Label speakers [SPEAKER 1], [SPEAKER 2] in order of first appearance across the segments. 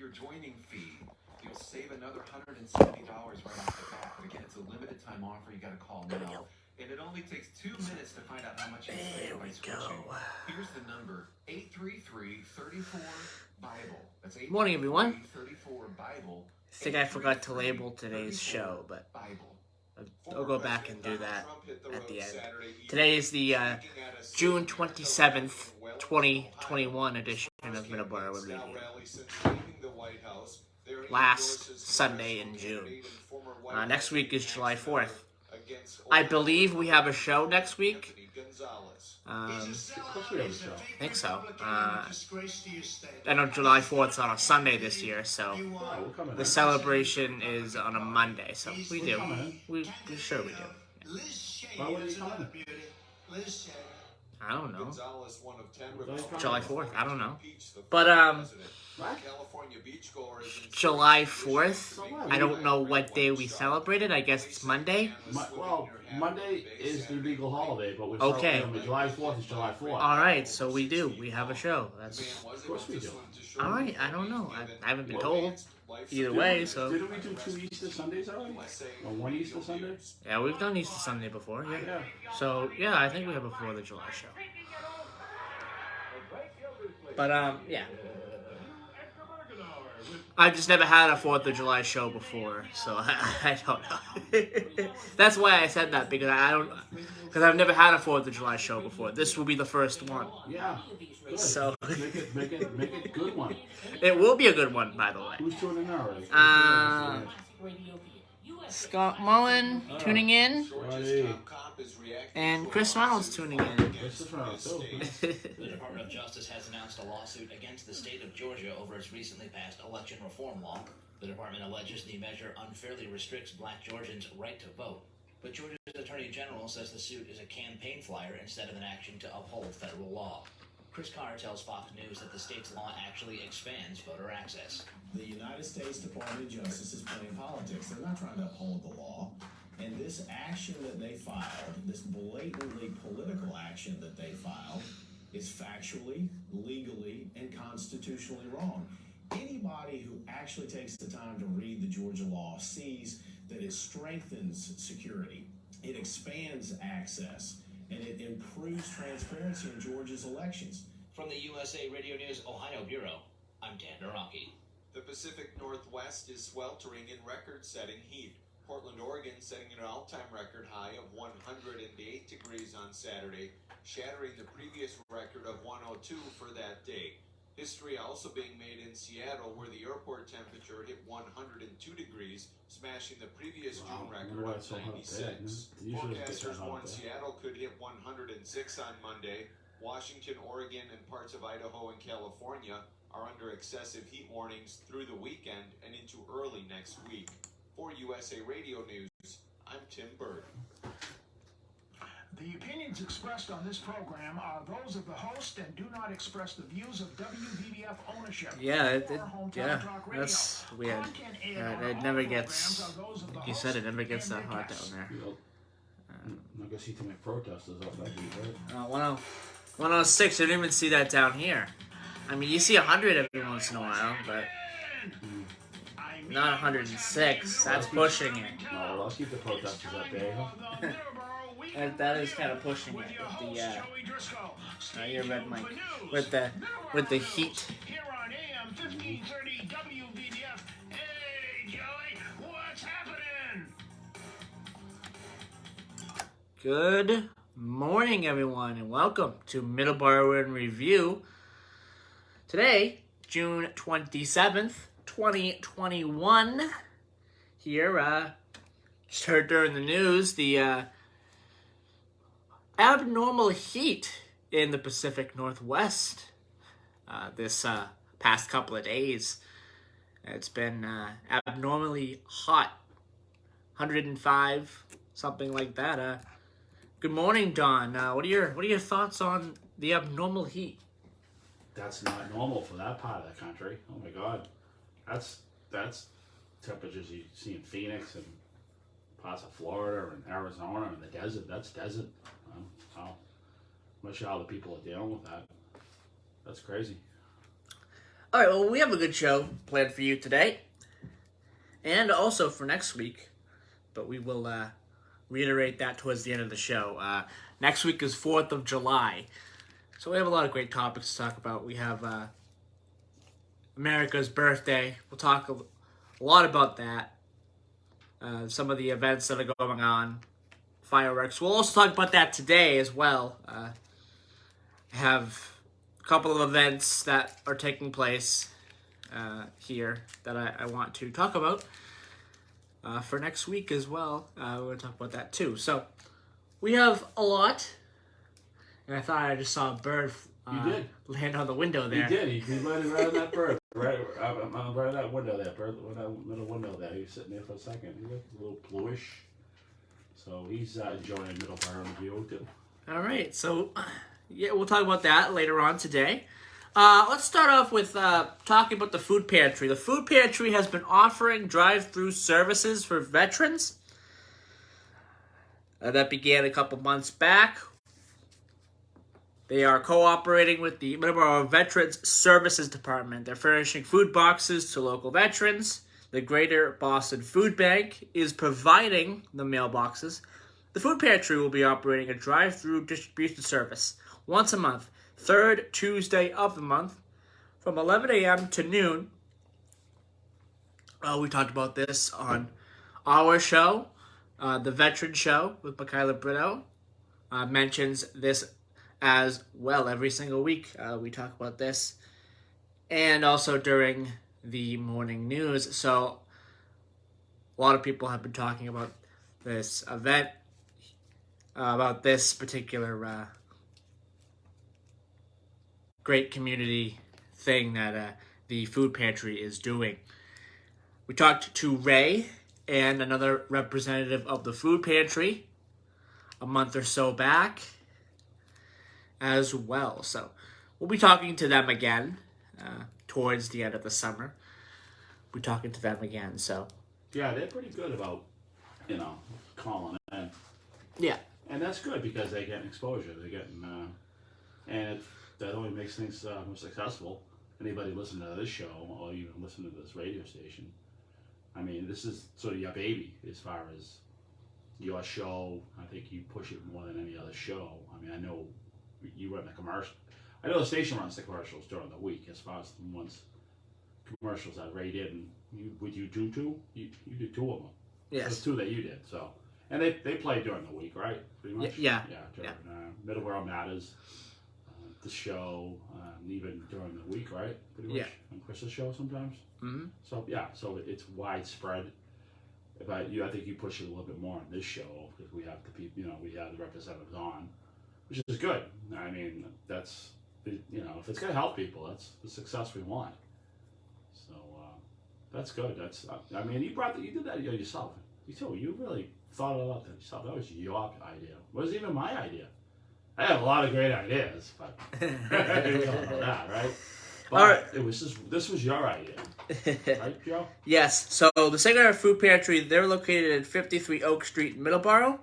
[SPEAKER 1] your joining fee. You'll save another $170 right off the bat. But again, it's a limited time offer. You got to call now. And it only takes 2 minutes to find out how much you save by switching. Here's the number, 833-34-BIBLE. That's 833-34-BIBLE.
[SPEAKER 2] Morning, everyone. I think I forgot to label today's show, but I'll go back and do that at the end. Today is the June 27th, 2021 edition of Middleboro Review. Last Sunday in June. Next week is July 4th. I believe we have a show next week. I think so. I know July 4th is on a Sunday this year, so the celebration is on a Monday. So we do. We sure we do.
[SPEAKER 3] Why would he come?
[SPEAKER 2] I don't know. July 4th. I don't know. But July 4th. I don't know what day we celebrated. I guess it's Monday.
[SPEAKER 3] Well, Monday is the legal holiday, but we're
[SPEAKER 2] okay.
[SPEAKER 3] July 4th is July 4th.
[SPEAKER 2] All right, so we do. We have a show.
[SPEAKER 3] Of course we do.
[SPEAKER 2] All right, I don't know. I haven't been told either way, so.
[SPEAKER 3] Didn't we do 2 Easter Sundays already? Or 1 Easter Sunday?
[SPEAKER 2] Yeah, we've done Easter Sunday before. Yeah. So yeah, I think we have a 4th of July show. But yeah. I've just never had a 4th of July show before, so I don't know. That's why I said that, because I've never had a 4th of July show before. This will be the first one.
[SPEAKER 3] Yeah. Good.
[SPEAKER 2] So
[SPEAKER 3] make it a good one.
[SPEAKER 2] It will be a good one, by the way.
[SPEAKER 3] Who's tuning in already?
[SPEAKER 2] Scott Mullen tuning in.
[SPEAKER 3] Buddy.
[SPEAKER 2] And Chris Reynolds tuning in.
[SPEAKER 4] The Department of Justice has announced a lawsuit against the state of Georgia over its recently passed election reform law. The department alleges the measure unfairly restricts black Georgians' right to vote. But Georgia's Attorney General says the suit is a campaign flyer instead of an action to uphold federal law. Chris Carr tells Fox News that the state's law actually expands voter access.
[SPEAKER 5] The United States Department of Justice is playing politics. They're not trying to uphold the law. And this action that they filed, this blatantly political action that they filed, is factually, legally, and constitutionally wrong. Anybody who actually takes the time to read the Georgia law sees that it strengthens security, it expands access, and it improves transparency in Georgia's elections.
[SPEAKER 4] From the USA Radio News Ohio Bureau, I'm Dan Naraki.
[SPEAKER 1] The Pacific Northwest is sweltering in record-setting heat. Portland, Oregon setting an all-time record high of 108 degrees on Saturday, shattering the previous record of 102 for that day. History also being made in Seattle, where the airport temperature hit 102 degrees, smashing the previous June record of 96. Forecasters warn Seattle could hit 106 on Monday. Washington, Oregon, and parts of Idaho and California are under excessive heat warnings through the weekend and into early next week. For USA Radio News, I'm Tim Bird.
[SPEAKER 6] The opinions expressed on this program are those of the host and do not express the views of WVBF ownership.
[SPEAKER 2] Yeah, that's weird. It never gets, like you said, it never gets that hot down there.
[SPEAKER 3] I'm not going to see too many protesters up that heat, right?
[SPEAKER 2] 106, you don't even see that down here. I mean, you see 100 every once in a while, but not 106. That's pushing it.
[SPEAKER 3] No, let's keep the protesters up there. Huh?
[SPEAKER 2] That is kind of pushing it with the your red mic with the heat.
[SPEAKER 6] Here on AM 1530 WVBF. Hey, Joey, what's happening?
[SPEAKER 2] Good morning, everyone, and welcome to Middleboro in Review. Today, June 27th, 2021. Here, just heard during the news the abnormal heat in the Pacific Northwest this past couple of days. It's been abnormally hot, 105, something like that. Good morning, Don. What are your thoughts on the abnormal heat?
[SPEAKER 3] That's not normal for that part of the country. Oh my God, that's temperatures you see in Phoenix and parts of Florida and Arizona and the desert. That's desert. So I'm not sure how the people are dealing with that. That's crazy.
[SPEAKER 2] All right, well, we have a good show planned for you today, and also for next week, but we will reiterate that towards the end of the show. Next week is 4th of July, so we have a lot of great topics to talk about. We have America's birthday. We'll talk a lot about that, some of the events that are going on, fireworks. We'll also talk about that today as well. I have a couple of events that are taking place here that I want to talk about for next week as well. We're going to talk about that too. So we have a lot, and I thought I just saw a bird land on the window there.
[SPEAKER 3] He did. He landed right on that bird. Right on that window there, bird. That little window there. He was sitting there for a second. He looked a little bluish. So he's enjoying middleboro view too.
[SPEAKER 2] All right. So, yeah, we'll talk about that later on today. Let's start off with talking about the food pantry. The food pantry has been offering drive-through services for veterans. That began a couple months back. They are cooperating with the Middleboro Veterans Services Department. They're furnishing food boxes to local veterans. The Greater Boston Food Bank is providing the mailboxes. The food pantry will be operating a drive-through distribution service once a month, third Tuesday of the month, from 11 a.m. to noon. We talked about this on our show, the Veteran Show with Michaela Brito. Mentions this as well every single week. We talk about this, and also during the morning news. So a lot of people have been talking about this event, about this particular great community thing that the food pantry is doing. We talked to Ray and another representative of the food pantry a month or so back as well. So we'll be talking to them again towards the end of the summer. We're talking to them again. So
[SPEAKER 3] yeah, they're pretty good about calling in.
[SPEAKER 2] Yeah,
[SPEAKER 3] and that's good because they're getting exposure. They're getting and that only makes things more successful. Anybody listening to this show or even listening to this radio station, I mean, this is sort of your baby as far as your show. I think you push it more than any other show. I mean, I know you run the commercial. I know the station runs the commercials during the week as far as the ones commercials that Ray did. And would you do two? You did two of them.
[SPEAKER 2] yes.
[SPEAKER 3] So two that you did. So and they play during the week, right? Pretty much.
[SPEAKER 2] Yeah.
[SPEAKER 3] During Middleboro Matters, the show, even during the week, right? Pretty much.
[SPEAKER 2] Yeah.
[SPEAKER 3] And Chris's show sometimes.
[SPEAKER 2] Mm-hmm.
[SPEAKER 3] So yeah, so it's widespread. But I think you push it a little bit more on this show because we have the people, we have the representatives on, which is good. I mean, that's if it's gonna help people, that's the success we want. So that's good. That's I mean, you did that yourself. You really thought about that yourself. That was your idea. It wasn't even my idea. I have a lot of great ideas, but we don't know that, right? But
[SPEAKER 2] all right.
[SPEAKER 3] This was your idea, right, Joe?
[SPEAKER 2] Yes. So the Singer Food Pantry, they're located at 53 Oak Street in Middleboro.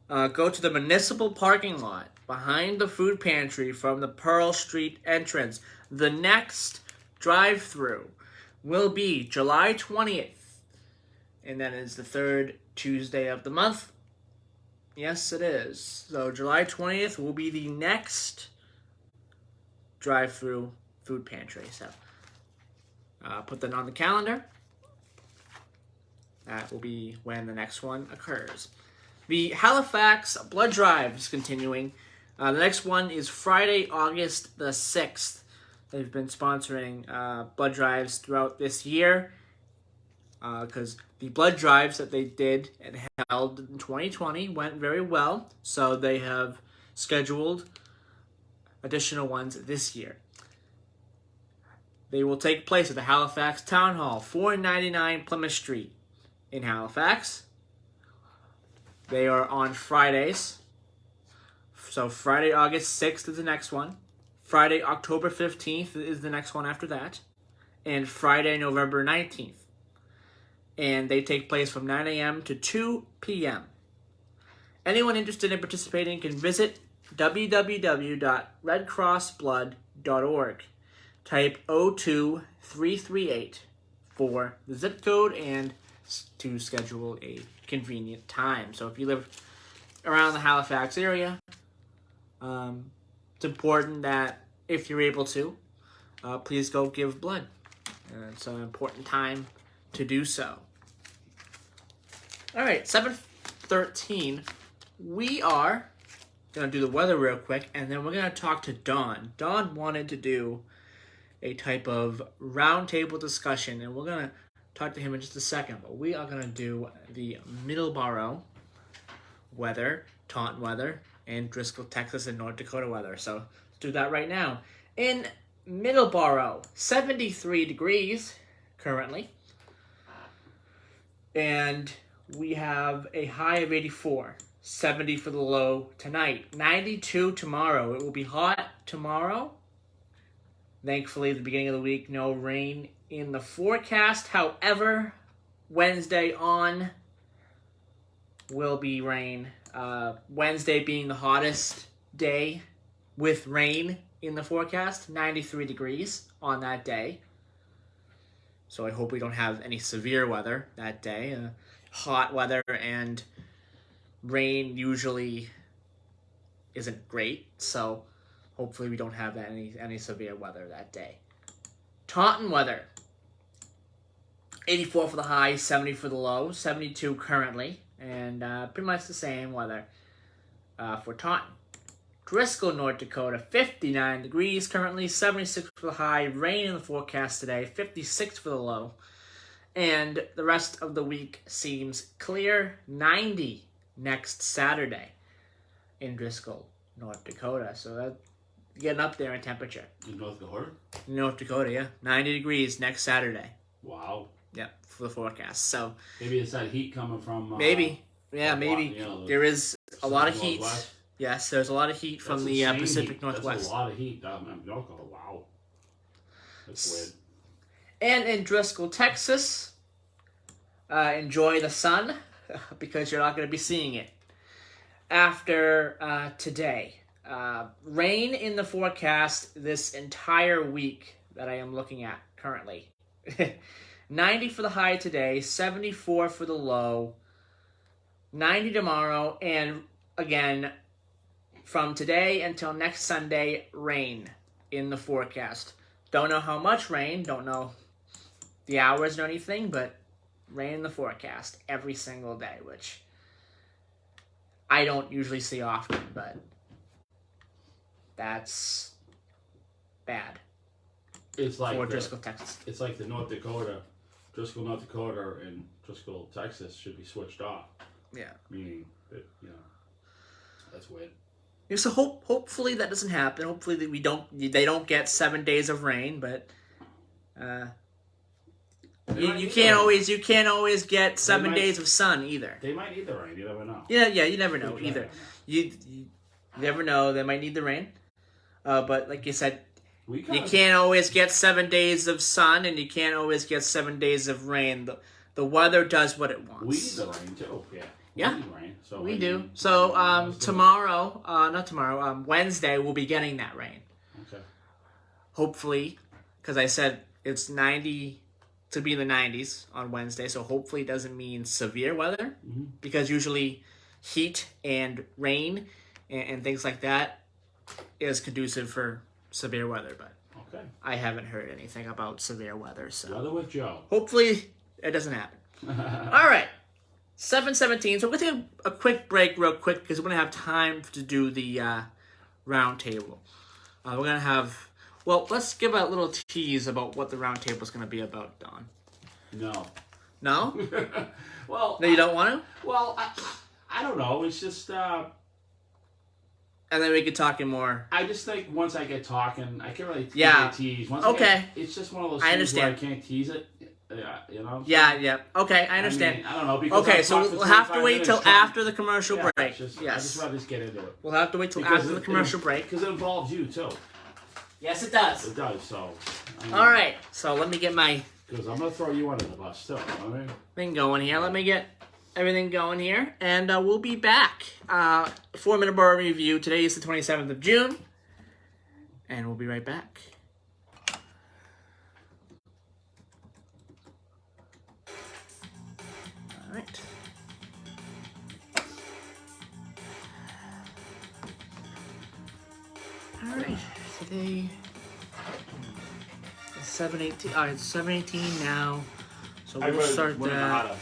[SPEAKER 2] Go to the municipal parking lot behind the food pantry from the Pearl Street entrance. The next drive-through will be July 20th, and that is the third Tuesday of the month. Yes, it is. So July 20th will be the next drive-through food pantry. So put that on the calendar. That will be when the next one occurs. The Halifax blood drive is continuing. The next one is Friday, August the 6th. They've been sponsoring blood drives throughout this year because the blood drives that they did and held in 2020 went very well. So they have scheduled additional ones this year. They will take place at the Halifax Town Hall, 499 Plymouth Street in Halifax. They are on Fridays. So Friday, August 6th is the next one. Friday, October 15th is the next one after that. And Friday, November 19th. And they take place from 9 a.m. to 2 p.m. Anyone interested in participating can visit www.redcrossblood.org type 02338 for the zip code and to schedule a convenient time. So if you live around the Halifax area, it's important that if you're able to, please go give blood. It's an important time to do so. All right, 7:13. We are going to do the weather real quick, and then we're going to talk to Dawn. Dawn wanted to do a type of roundtable discussion, and we're going to talk to him in just a second. But we are going to do the Middleboro weather, Taunton weather, and Driscoll, Texas, and North Dakota weather. So let's do that right now. In Middleboro, 73 degrees currently. And we have a high of 84. 70 for the low tonight. 92 tomorrow. It will be hot tomorrow. Thankfully, at the beginning of the week, no rain in the forecast. However, Wednesday on will be rain. Wednesday being the hottest day with rain in the forecast. 93 degrees on that day. So I hope we don't have any severe weather that day. Hot weather and rain usually isn't great, so hopefully we don't have any severe weather that day. Taunton weather. 84 for the high, 70 for the low, 72 currently, and pretty much the same weather for Taunton. Driscoll, North Dakota, 59 degrees currently, 76 for the high, rain in the forecast today, 56 for the low, and the rest of the week seems clear, 90 next Saturday in Driscoll, North Dakota. So that's getting up there in temperature.
[SPEAKER 3] In North Dakota?
[SPEAKER 2] North Dakota, yeah. 90 degrees next Saturday.
[SPEAKER 3] Wow.
[SPEAKER 2] Yep, for the forecast. So
[SPEAKER 3] maybe it's that heat coming from...
[SPEAKER 2] maybe. Yeah, maybe. There is a lot of heat.
[SPEAKER 3] Northwest.
[SPEAKER 2] Yes, there's a lot of heat from the Pacific
[SPEAKER 3] heat.
[SPEAKER 2] Northwest.
[SPEAKER 3] That's a lot of heat down in North Dakota. Wow. That's weird.
[SPEAKER 2] And in Driscoll, Texas, enjoy the sun because you're not going to be seeing it after today. Rain in the forecast this entire week that I am looking at currently. 90 for the high today, 74 for the low, 90 tomorrow, and again, from today until next Sunday, rain in the forecast. Don't know how much rain, don't know the hours or anything, but rain in the forecast every single day, which I don't usually see often, but that's bad.
[SPEAKER 3] It's like
[SPEAKER 2] for Driscoll, Texas.
[SPEAKER 3] It's like the Driscoll, North Dakota, and Driscoll, Texas should be switched off.
[SPEAKER 2] Yeah.
[SPEAKER 3] Meaning that, that's weird.
[SPEAKER 2] Yeah, so hopefully that doesn't happen. Hopefully that they don't get 7 days of rain, but you can't always get 7 days of sun either.
[SPEAKER 3] They might need the rain. You never know.
[SPEAKER 2] Yeah, you never know either. You never know. They might need the rain, but like you said, you can't always get 7 days of sun, and you can't always get 7 days of rain. The weather does what it wants.
[SPEAKER 3] We need the rain too. Yeah.
[SPEAKER 2] Yeah,
[SPEAKER 3] we need rain, so
[SPEAKER 2] we do. So Wednesday we'll be getting that rain.
[SPEAKER 3] Okay.
[SPEAKER 2] Hopefully, because I said it's 90 to be in the 90s on Wednesday, so hopefully it doesn't mean severe weather, because usually heat and rain and things like that is conducive for severe weather, but
[SPEAKER 3] okay.
[SPEAKER 2] I haven't heard anything about severe weather, so
[SPEAKER 3] Weather with Joe.
[SPEAKER 2] Hopefully it doesn't happen. All right. 7:17. So we're going to take a quick break real quick because we're going to have time to do the round table. We're going to have... Well, let's give a little tease about what the round table is going to be about, Don.
[SPEAKER 3] No.
[SPEAKER 2] No?
[SPEAKER 3] Well...
[SPEAKER 2] No, you don't want to?
[SPEAKER 3] Well, I don't know. It's just...
[SPEAKER 2] And then we could talk in more...
[SPEAKER 3] I just think once I get talking, I can't really tease. Once it's just one of those things where I can't tease it.
[SPEAKER 2] Yeah. Okay, I understand.
[SPEAKER 3] I don't know. Because
[SPEAKER 2] okay, so we'll have to wait till after the commercial break.
[SPEAKER 3] I just rather just get into it.
[SPEAKER 2] We'll have to wait till after the commercial break.
[SPEAKER 3] Because it involves you, too.
[SPEAKER 2] Yes, it does.
[SPEAKER 3] It does, so...
[SPEAKER 2] All right, so let me get my...
[SPEAKER 3] Because I'm going to throw you under the bus, too. You know what I mean?
[SPEAKER 2] Thing going here. Let me get everything going here. And we'll be back. 4-minute bar review. Today is the 27th of June. And we'll be right back. Alright, today it's 7:18. Alright, it's 7:18 now. So we'll start that.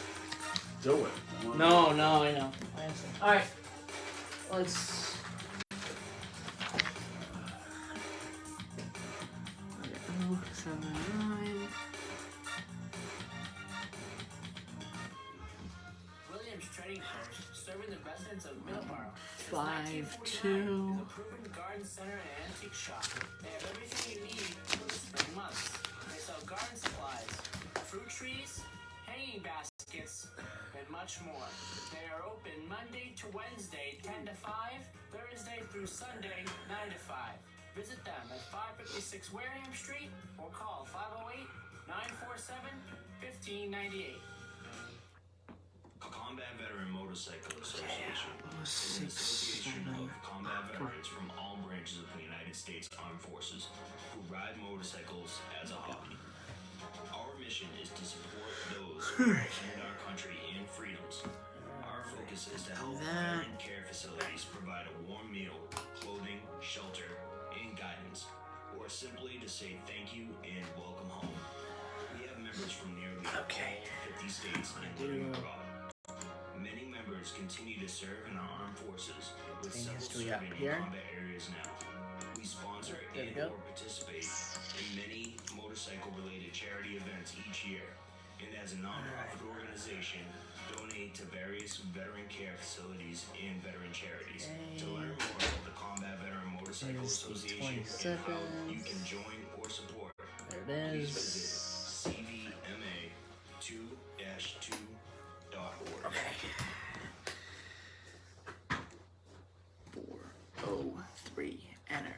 [SPEAKER 3] Do it.
[SPEAKER 2] No, I know. Alright. Let's. Oh, 7, 9.
[SPEAKER 4] Williams Trading Post, serving the residents of Middleboro.
[SPEAKER 2] 5, 2.
[SPEAKER 4] Is a proven garden center and antique shop. They have everything you need for the spring months. They sell garden supplies, fruit trees, hanging baskets, and much more. They are open Monday to Wednesday, 10 to 5, Thursday through Sunday, 9 to 5. Visit them at 556 Wareham Street or call 508-947-1598. Combat Veteran Motorcycle Association is an association of combat veterans from all branches of the United States Armed Forces who ride motorcycles as a hobby. Our mission is to support those who defend our country and freedoms. Our focus is to help veteran care facilities provide a warm meal, clothing, shelter, and guidance, or simply to say thank you and welcome home. We have members from nearly all 50 states and living abroad. Many members continue to serve in our armed forces, with several serving in combat areas now. We sponsor or participate in many motorcycle-related charity events each year, and as a non-profit organization, donate to various veteran care facilities and veteran charities. To learn more about the Combat Veteran Motorcycle Association and how you can join or support, please visit cvma2-2.org.
[SPEAKER 2] Okay. 403, enter.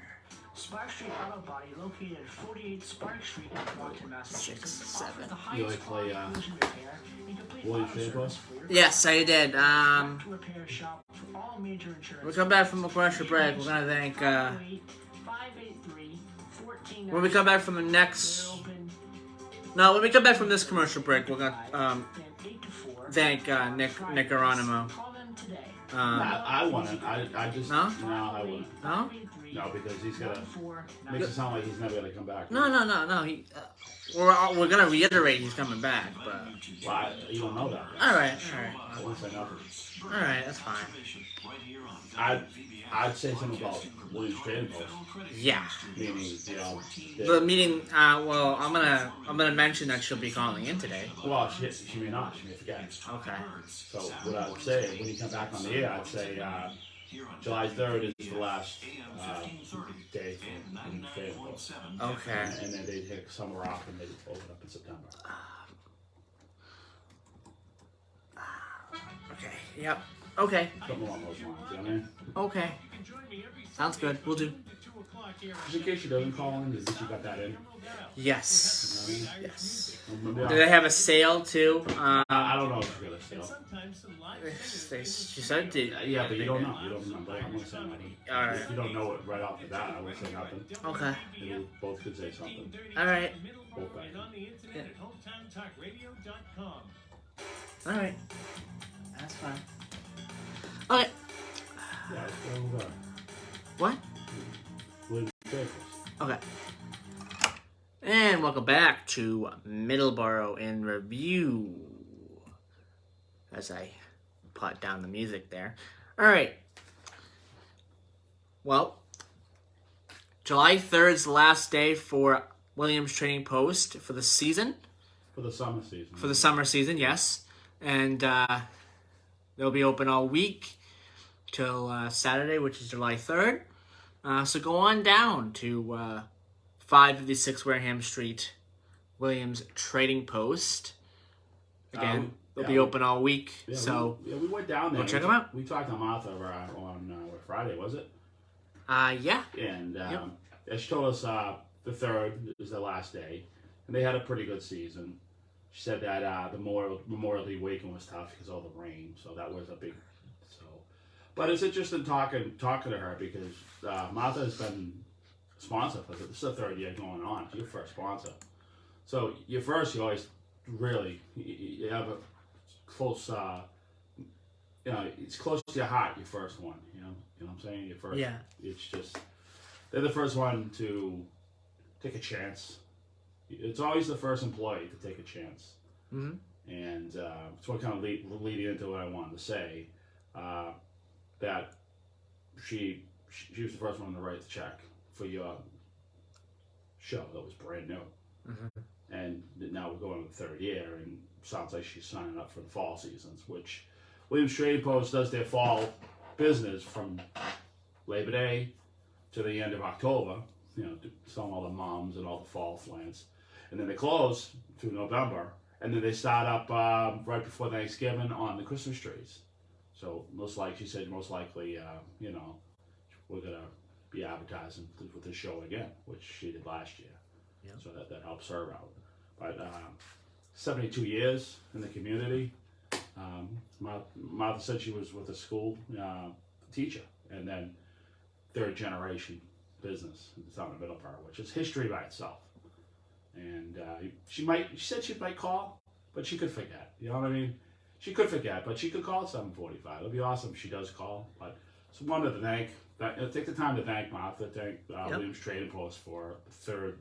[SPEAKER 6] Spark Street Auto Body, located at 48 Spark Street in Brockton, Massachusetts,
[SPEAKER 2] 6,
[SPEAKER 6] offers
[SPEAKER 2] 7.
[SPEAKER 6] the
[SPEAKER 3] You
[SPEAKER 6] highest
[SPEAKER 3] like play,
[SPEAKER 6] quality collision repair and complete
[SPEAKER 3] Williams
[SPEAKER 6] auto
[SPEAKER 3] Trading
[SPEAKER 6] service
[SPEAKER 3] Post?
[SPEAKER 6] for your
[SPEAKER 2] Yes, I did.
[SPEAKER 6] Direct repair shop for all major insurance.
[SPEAKER 2] We come back from a commercial break. We're gonna thank.
[SPEAKER 6] 583-14.
[SPEAKER 2] When we come back from the next. No, when we come back from this commercial break, we're gonna thank Nick Geronimo.
[SPEAKER 6] Call them today.
[SPEAKER 3] I wouldn't. I just
[SPEAKER 2] No?
[SPEAKER 3] No, I wouldn't.
[SPEAKER 2] No?
[SPEAKER 3] No, because he's gonna makes it sound like he's never gonna come back.
[SPEAKER 2] No. He, we're gonna reiterate he's coming back, but.
[SPEAKER 3] Well, you don't know that.
[SPEAKER 2] All right.
[SPEAKER 3] I wouldn't say nothing.
[SPEAKER 2] All right, that's fine.
[SPEAKER 3] I'd say something about Williams Trading Post.
[SPEAKER 2] Yeah.
[SPEAKER 3] Meaning,
[SPEAKER 2] The meeting. Well, I'm gonna mention that she'll be calling in today.
[SPEAKER 3] well, she may not. She may forget.
[SPEAKER 2] Okay.
[SPEAKER 3] So what I would say when you come back on the air, I'd say July 3rd is the last day for Williams Trading Post.
[SPEAKER 2] Okay.
[SPEAKER 3] And then they'd hit summer off and they'd open up in September.
[SPEAKER 2] Okay. Yep. Okay.
[SPEAKER 3] Something along those lines. You know what I mean?
[SPEAKER 2] Okay. Sounds good. We'll do.
[SPEAKER 3] Just in case she doesn't call in, at least you got that in.
[SPEAKER 2] Yes.
[SPEAKER 3] You know what I mean?
[SPEAKER 2] Yes.
[SPEAKER 3] Maybe
[SPEAKER 2] Do they have a sale too?
[SPEAKER 3] I don't know if she's gonna steal.
[SPEAKER 2] She said.
[SPEAKER 3] Yeah, but you don't know. You don't remember. I'm gonna say nothing.
[SPEAKER 2] All right.
[SPEAKER 3] You don't know it right off the bat. I would say nothing.
[SPEAKER 2] Okay.
[SPEAKER 3] Maybe we both could say something.
[SPEAKER 2] All right.
[SPEAKER 3] Both back.
[SPEAKER 2] All right. That's fine. Okay.
[SPEAKER 3] Yeah, let's go over there.
[SPEAKER 2] What?
[SPEAKER 3] Williams Trading Post.
[SPEAKER 2] Okay. And welcome back to Middleboro in Review. As I pot down the music there. Alright. Well, July 3rd is the last day for Williams Trading Post for the season.
[SPEAKER 3] For the summer season.
[SPEAKER 2] For the summer season, yes. And they'll be open all week till Saturday, which is July 3rd. So go on down to 556 Wareham Street, Williams Trading Post. Again, they'll be open all week.
[SPEAKER 3] Yeah,
[SPEAKER 2] so
[SPEAKER 3] we went down there.
[SPEAKER 2] Go check them out.
[SPEAKER 3] We talked to Martha on Friday, was it?
[SPEAKER 2] Yeah.
[SPEAKER 3] And she told us the 3rd is the last day. And they had a pretty good season. She said that the Memorial Day weekend was tough because of all the rain. So that was a big... But it's interesting talking to her because Martha has been a sponsor for this. This is the 3rd year going on. It's your first sponsor. So you always really, you have a close, it's close to your heart, your first one, you know what I'm saying? Your first,
[SPEAKER 2] Yeah.
[SPEAKER 3] It's just, they're the first one to take a chance. It's always the first employee to take a chance.
[SPEAKER 2] Mm-hmm.
[SPEAKER 3] And it's what kind of leading into what I wanted to say, that she was the first one to write the check for your show that was brand new.
[SPEAKER 2] Mm-hmm.
[SPEAKER 3] And now we're going to the third year, and sounds like she's signing up for the fall seasons, which Williams Trading Post does their fall business from Labor Day to the end of October, selling all the mums and all the fall plants. And then they close through November, and then they start up right before Thanksgiving on the Christmas trees. So she said most likely, we're going to be advertising with the show again, which she did last year.
[SPEAKER 2] Yeah.
[SPEAKER 3] So that helps her out. But 72 years in the community. Martha said she was with a school teacher, and then third generation business in the town of Middleboro, which is history by itself. And she said she might call, but she could forget. You know what I mean? She could forget, but she could call at 7:45. It'll be awesome if she does call. But so wanted to take the time to thank Martha, thank Williams Trading Post for the third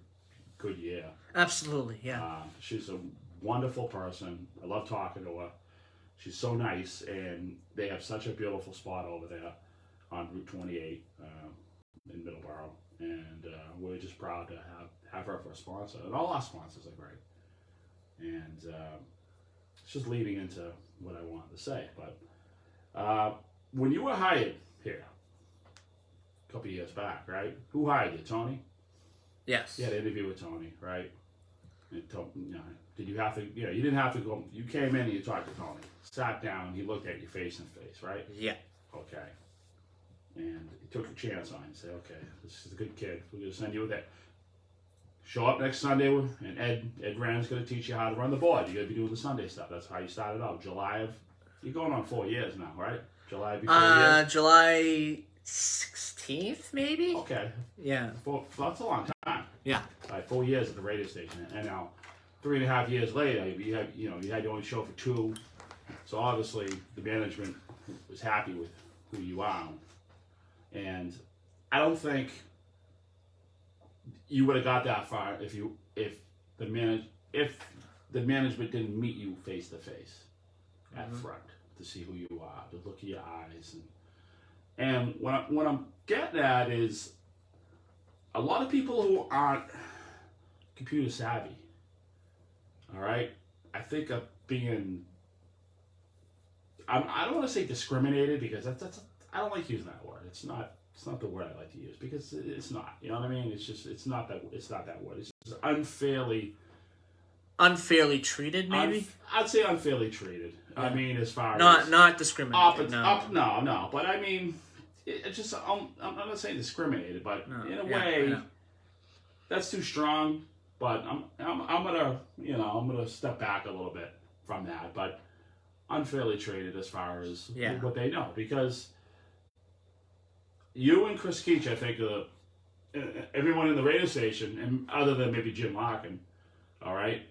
[SPEAKER 3] good year.
[SPEAKER 2] Absolutely, yeah.
[SPEAKER 3] She's a wonderful person. I love talking to her. She's so nice, and they have such a beautiful spot over there on Route 28 in Middleboro, and we're just proud to have her for a sponsor. And all our sponsors are great. And it's just leading into what I wanted to say. But when you were hired here a couple years back, right? Who hired you, Tony?
[SPEAKER 2] Yes.
[SPEAKER 3] You had an interview with Tony, right? And did you have to? You didn't have to go. You came in and you talked to Tony. Sat down. He looked at you face and face, right?
[SPEAKER 2] Yeah.
[SPEAKER 3] Okay. And he took a chance on you. Said, "Okay, this is a good kid. We're gonna send you with it. Show up next Sunday, and Ed Rand's gonna teach you how to run the board. You're gonna be doing the Sunday stuff. That's how you started out. You're going on 4 years now, right? July before years.
[SPEAKER 2] July 16th, maybe.
[SPEAKER 3] Okay.
[SPEAKER 2] Yeah.
[SPEAKER 3] That's a long time.
[SPEAKER 2] Yeah.
[SPEAKER 3] 4 years at the radio station, and now 3.5 years later, you had to only show for 2. So obviously, the management was happy with who you are, and I don't think you would have got that far if the management didn't meet you face to face at front to see who you are, to look at your eyes, and what I'm getting at is a lot of people who aren't computer savvy, all right, I think of being, I don't want to say discriminated, because that's I don't like using that word. It's not the word I like to use, because it's not. You know what I mean? It's not that word. It's just
[SPEAKER 2] unfairly treated, maybe.
[SPEAKER 3] I'd say unfairly treated. Yeah. I mean, as far as
[SPEAKER 2] not discriminated.
[SPEAKER 3] No. But I mean, it's just I'm not saying discriminated, but in a way, that's too strong. But I'm gonna step back a little bit from that. But unfairly treated as far as what they know, because you and Chris Keach, I think, everyone in the radio station, and other than maybe Jim Larkin, all right,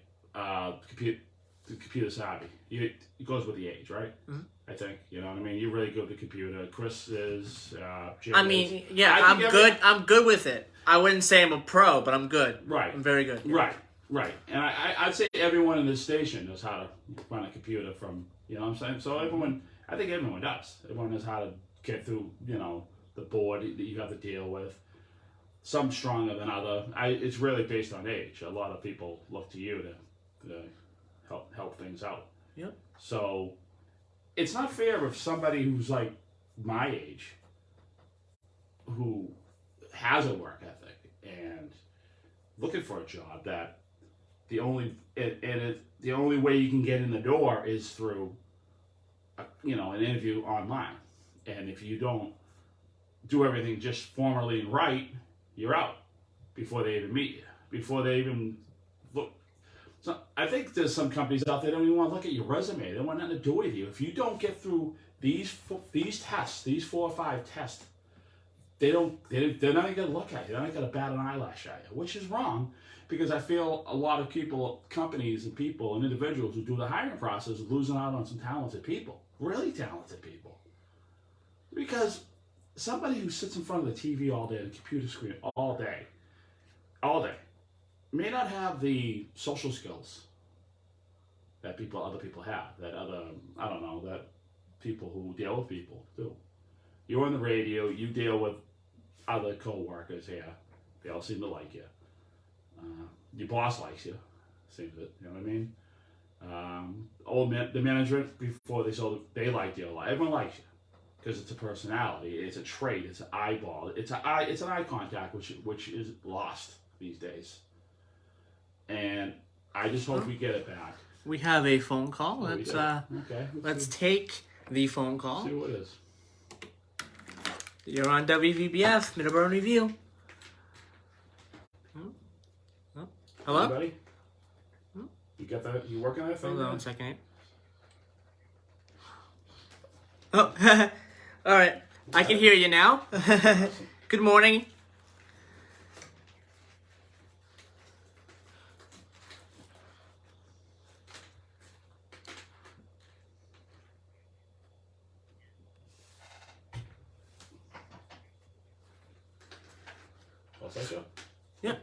[SPEAKER 3] computer savvy. It goes with the age, right? Mm-hmm. I think, you know what I mean. You're really good with the computer. Chris is. Jim
[SPEAKER 2] I'm good. I'm good with it. I wouldn't say I'm a pro, but I'm good.
[SPEAKER 3] Right.
[SPEAKER 2] I'm very good. Yeah.
[SPEAKER 3] Right. And I'd say everyone in this station knows how to run a computer from. You know what I'm saying? So I think everyone does. Everyone knows how to get through, the board that you have to deal with. Some stronger than other. It's really based on age. A lot of people look to you to help things out.
[SPEAKER 2] Yep.
[SPEAKER 3] So it's not fair if somebody who's like my age, who has a work ethic and looking for a job, that the only way you can get in the door is through an interview online. And if you don't do everything just formally and right, you're out before they even meet you, before they even look. So I think there's some companies out there that don't even want to look at your resume. They don't want nothing to do with you. If you don't get through these tests, these 4 or 5 tests, they're not even going to look at you. They're not going to bat an eyelash at you, which is wrong, because I feel a lot of people, companies and people and individuals who do the hiring process are losing out on some talented people, really talented people. Because somebody who sits in front of the TV all day and the computer screen all day, may not have the social skills that other people have. That people who deal with people do. You're on the radio. You deal with other co-workers here. They all seem to like you. Your boss likes you. Seems it. You know what I mean? The management before they like you a lot. Everyone likes you because it's a personality, it's a trait, it's an eyeball, it's an eye contact, which is lost these days. And I just hope we get it back.
[SPEAKER 2] We have a phone call.
[SPEAKER 3] Let's
[SPEAKER 2] take the phone call.
[SPEAKER 3] See what it is.
[SPEAKER 2] You're on WVBF Middleboro Review. Hello?
[SPEAKER 3] Anybody? You got that? You working on that thing?
[SPEAKER 2] Hold on 1 second. Oh, all right. I can hear you now. Good morning.
[SPEAKER 3] I'll say so.
[SPEAKER 2] Yeah.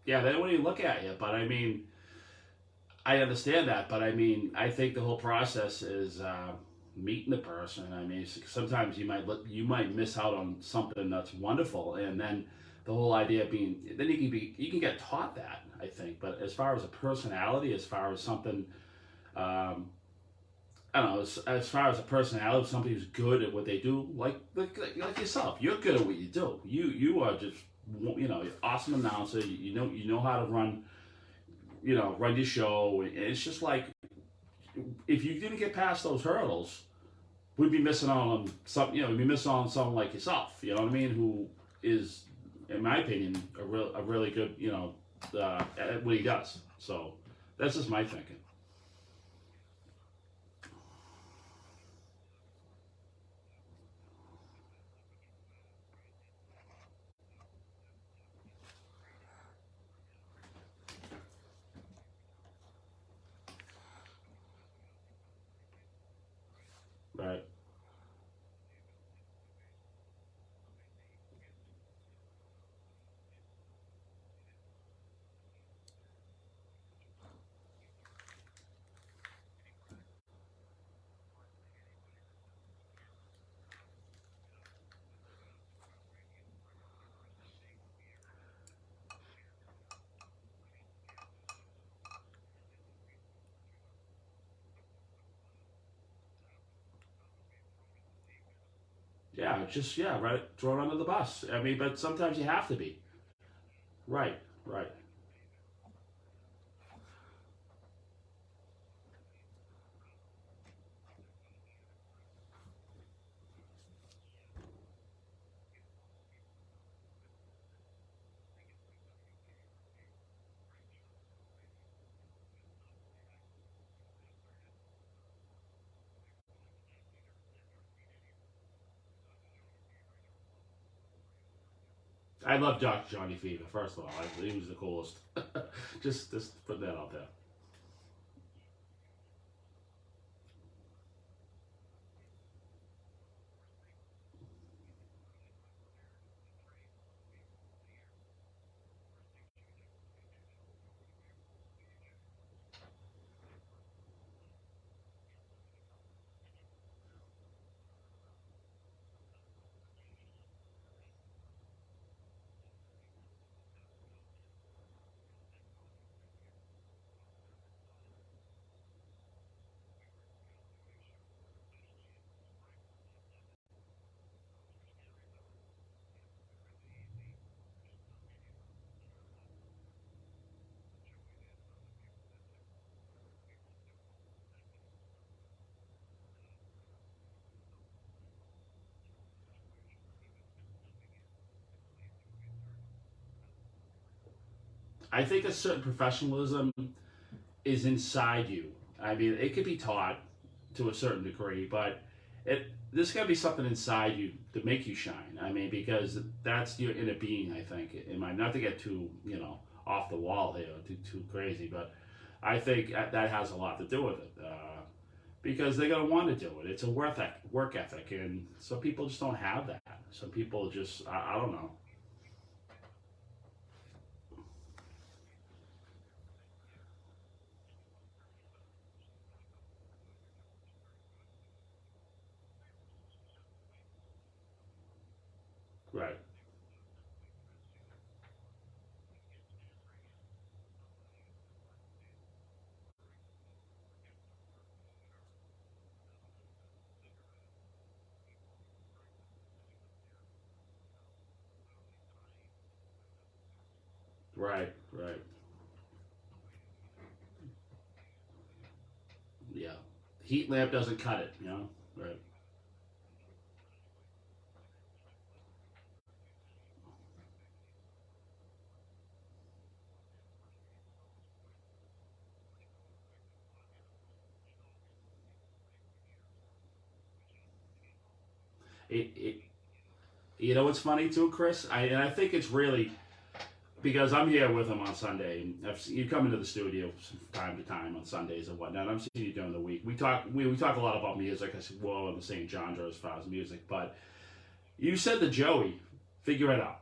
[SPEAKER 3] Yeah, they don't even look at you. But I mean, I understand that. But I mean, I think the whole process is meeting the person. I mean, sometimes you might miss out on something that's wonderful, and then the whole idea being then you can get taught that. I think. But as far as a personality, as far as something. I don't know. As far as a personality, somebody who's good at what they do, like yourself, you're good at what you do. You are just you're awesome announcer. You know how to run your show. And it's just like if you didn't get past those hurdles, we'd be missing out on some. We'd be missing out on someone like yourself. You know what I mean? Who is, in my opinion, a really good at what he does. So that's just my thinking. Right. Yeah, right. Throw it under the bus. I mean, but sometimes you have to be. Right, right. I love Dr. Johnny Fever. First of all, he was the coolest. just put that out there. I think a certain professionalism is inside you. I mean, it could be taught to a certain degree, but there's got to be something inside you to make you shine. I mean, because that's your inner being, I think. Not to get too, off the wall here, too crazy, but I think that has a lot to do with it. Because they're going to want to do it. It's a work ethic, and some people just don't have that. Some people just, I don't know. Right. Right, right. Yeah. Heat lamp doesn't cut it, Right. It You know what's funny too, Chris? I think it's really because I'm here with him on Sunday, and you come into the studio from time to time on Sundays and whatnot. I'm seeing you during the week. We talk a lot about music. I said, well, in the same genre as far as music, but you said to Joey, figure it out.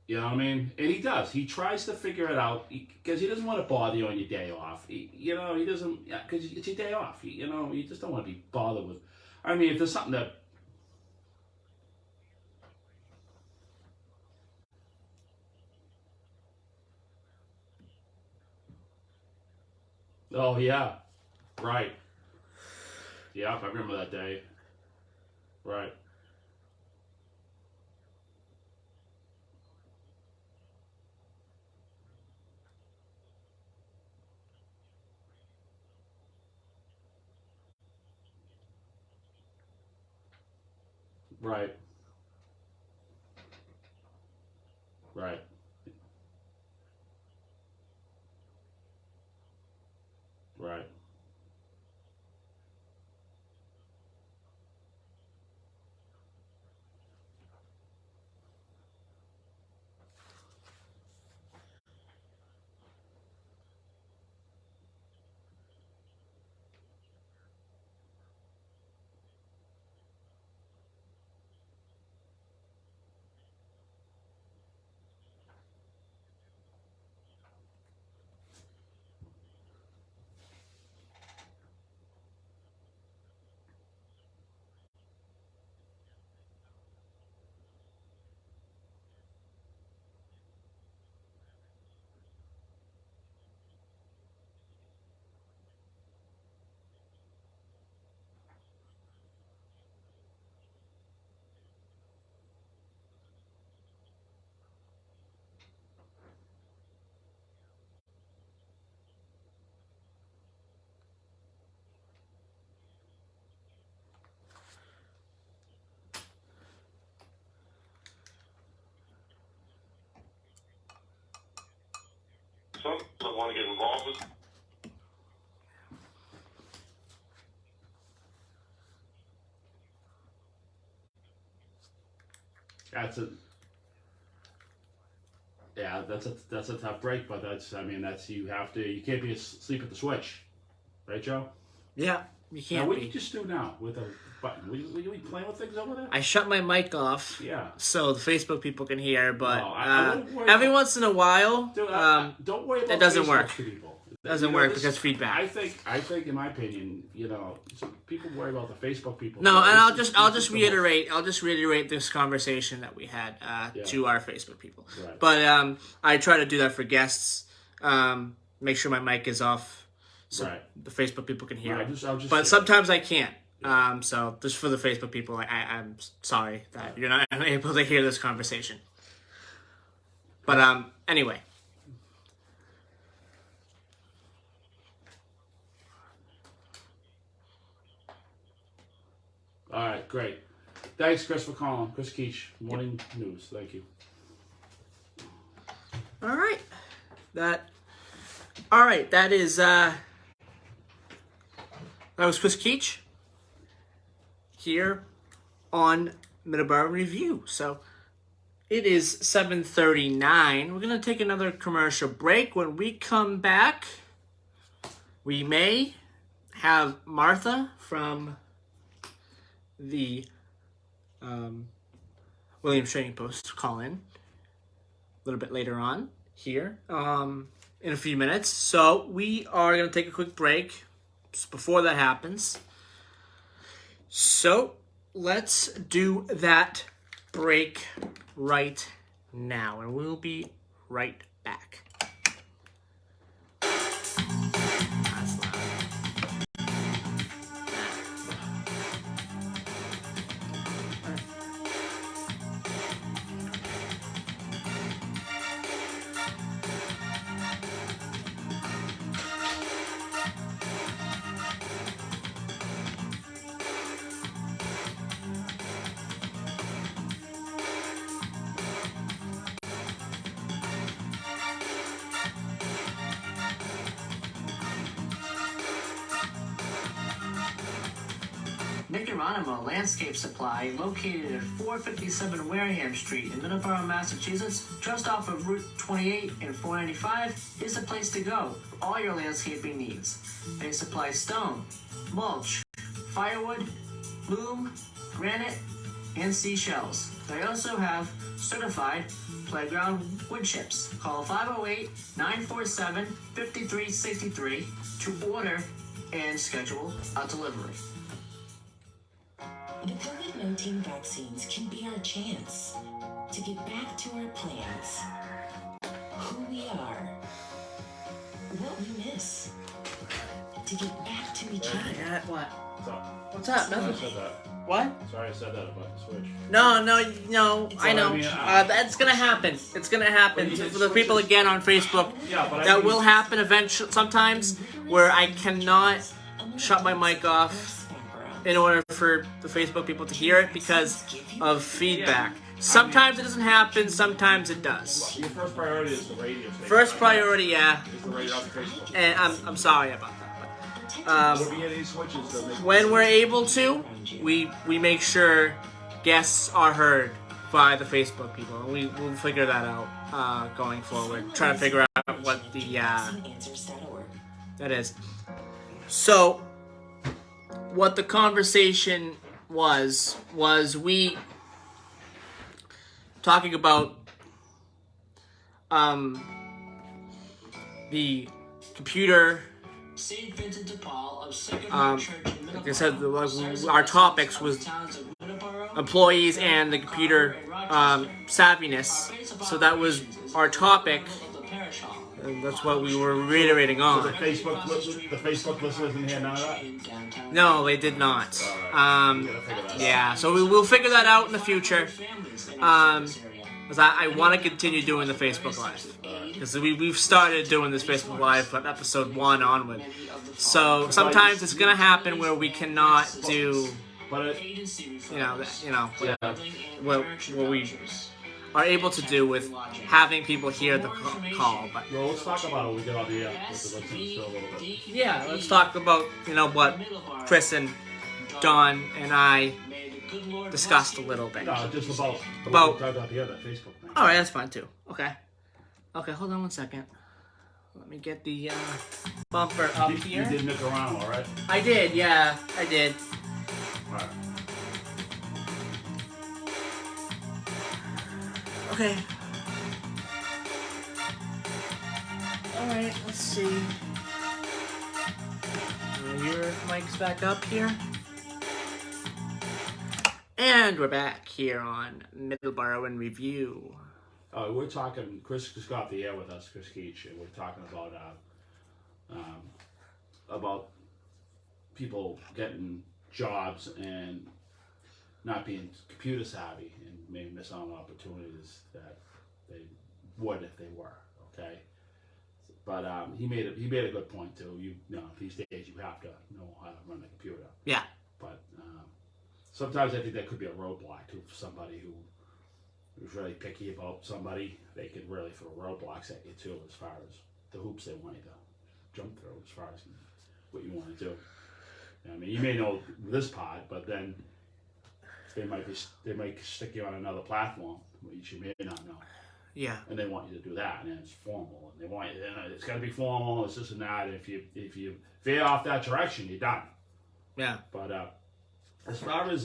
[SPEAKER 3] You know what I mean? And he does. He tries to figure it out because he doesn't want to bother you on your day off. He doesn't, because it's your day off. You just don't want to be bothered with. I mean, if there's something that. Oh yeah, right. Yeah, I remember that day. Right, right, right, right.
[SPEAKER 7] Some want to get involved with.
[SPEAKER 3] That's a Yeah, that's a tough break, but that's you can't be asleep at the switch, right, Joe?
[SPEAKER 2] Yeah, you
[SPEAKER 3] Now,
[SPEAKER 2] can't
[SPEAKER 3] what do
[SPEAKER 2] be.
[SPEAKER 3] you just do now with a button? Were you playing with things over there?
[SPEAKER 2] I shut my mic off
[SPEAKER 3] Yeah.
[SPEAKER 2] so the Facebook people can hear, but
[SPEAKER 3] No, I wouldn't worry
[SPEAKER 2] every
[SPEAKER 3] about-
[SPEAKER 2] once in a while,
[SPEAKER 3] Dude, don't worry about
[SPEAKER 2] it doesn't
[SPEAKER 3] Facebook
[SPEAKER 2] work.
[SPEAKER 3] people.
[SPEAKER 2] Doesn't work because feedback.
[SPEAKER 3] I think, in my opinion, some people worry about the Facebook people.
[SPEAKER 2] No, and I'll just
[SPEAKER 3] the
[SPEAKER 2] reiterate this conversation that we had to our Facebook people.
[SPEAKER 3] Right.
[SPEAKER 2] But I try to do that for guests. Make sure my mic is off so
[SPEAKER 3] Right.
[SPEAKER 2] the Facebook people can hear
[SPEAKER 3] Right,
[SPEAKER 2] it.
[SPEAKER 3] I'll just
[SPEAKER 2] But
[SPEAKER 3] say-
[SPEAKER 2] sometimes I can't. So just for the Facebook people, I'm sorry that you're not able to hear this conversation. But anyway.
[SPEAKER 3] All right, great. Thanks, Chris, for calling. Chris Keach, Morning News. Thank you.
[SPEAKER 2] All right. All right, that was Chris Keach here on Middleboro Review. So it is 7:39. We're gonna take another commercial break. When we come back, we may have Martha from the Williams Trading Post call in a little bit later on here in a few minutes. So we are going to take a quick break before that happens. So let's do that break right now, and we'll be right back. That's loud.
[SPEAKER 7] Geronimo Landscape Supply, located at 457 Wareham Street in Middleboro, Massachusetts, just off of Route 28 and 495, is the place to go for all your landscaping needs. They supply stone, mulch, firewood, loom, granite, and seashells. They also have certified playground wood chips. Call 508-947-5363 to order and schedule a delivery.
[SPEAKER 8] The COVID-19 vaccines can be our chance to get back to our plans, who we are, what we miss, to get back to each other.
[SPEAKER 2] What?
[SPEAKER 3] What's
[SPEAKER 2] What's up?
[SPEAKER 3] Sorry I
[SPEAKER 2] Nothing.
[SPEAKER 3] said that.
[SPEAKER 2] What?
[SPEAKER 3] Sorry I said that about the Switch.
[SPEAKER 2] No, I know.
[SPEAKER 3] I mean,
[SPEAKER 2] That's gonna happen. It's gonna happen.
[SPEAKER 3] But you
[SPEAKER 2] For the people again on Facebook,
[SPEAKER 3] Yeah, but
[SPEAKER 2] that will happen eventually. Sometimes where I cannot shut my mic off in order for the Facebook people to hear it because of feedback. Sometimes it doesn't happen. Sometimes it does.
[SPEAKER 3] Your first priority is the radio station.
[SPEAKER 2] First priority, yeah.
[SPEAKER 3] Is the radio on Facebook.
[SPEAKER 2] And I'm sorry about that.
[SPEAKER 3] There'll be any switches that make
[SPEAKER 2] When we're able to, we make sure guests are heard by the Facebook people, and we'll figure that out going forward. Try to figure out what the that is. So, what the conversation was we talking about the computer.
[SPEAKER 7] St. Vincent de Paul of Sycamore Church in Middleborough.
[SPEAKER 2] Like I said, our topics was employees and the computer savviness. So that was our topic. And that's what we were reiterating
[SPEAKER 3] So
[SPEAKER 2] on.
[SPEAKER 3] the Facebook listeners didn't hear none of that?
[SPEAKER 2] No, they did not.
[SPEAKER 3] We gotta figure that out.
[SPEAKER 2] Yeah, so we will figure that out in the future. Because I want to continue doing the Facebook Live. Because we've started doing this Facebook Live from episode 1 onward. So sometimes it's going to happen where we cannot do,
[SPEAKER 3] But
[SPEAKER 2] what we are able to do with having people hear the call. But
[SPEAKER 3] well, let's talk about it when we get on the with the listeners still a little bit.
[SPEAKER 2] yeah, let's talk about what Chris and Don and I discussed a little bit.
[SPEAKER 3] No, just about
[SPEAKER 2] About-
[SPEAKER 3] what we talked about the other Facebook thing.
[SPEAKER 2] All right, that's fine too. Okay, hold on one second. Let me get the bumper up
[SPEAKER 3] You
[SPEAKER 2] here.
[SPEAKER 3] did Nicaragua, all right?
[SPEAKER 2] I did, yeah, I did.
[SPEAKER 3] All right.
[SPEAKER 2] Okay. All right, let's see. Your mic's back up here. And we're back here on Middleboro in Review.
[SPEAKER 3] We're talking. Chris just got off the air with us, Chris Keach, and we're talking about people getting jobs and not being computer savvy and maybe miss out on opportunities that they would if they were. Okay, but he made a good point too. You know, these days you have to know how to run a computer.
[SPEAKER 2] Yeah.
[SPEAKER 3] But sometimes I think that could be a roadblock too for somebody who who's really picky about somebody, they could really throw roadblocks at you too, as far as the hoops they want you to jump through, as far as what you want to do. I mean, you may know this part, but then they might stick you on another platform, which you may not know.
[SPEAKER 2] Yeah.
[SPEAKER 3] And they want you to do that, and it's formal, and they want you. It's got to be formal. It's this and that. And if you veer off that direction, you're done.
[SPEAKER 2] Yeah.
[SPEAKER 3] But as far as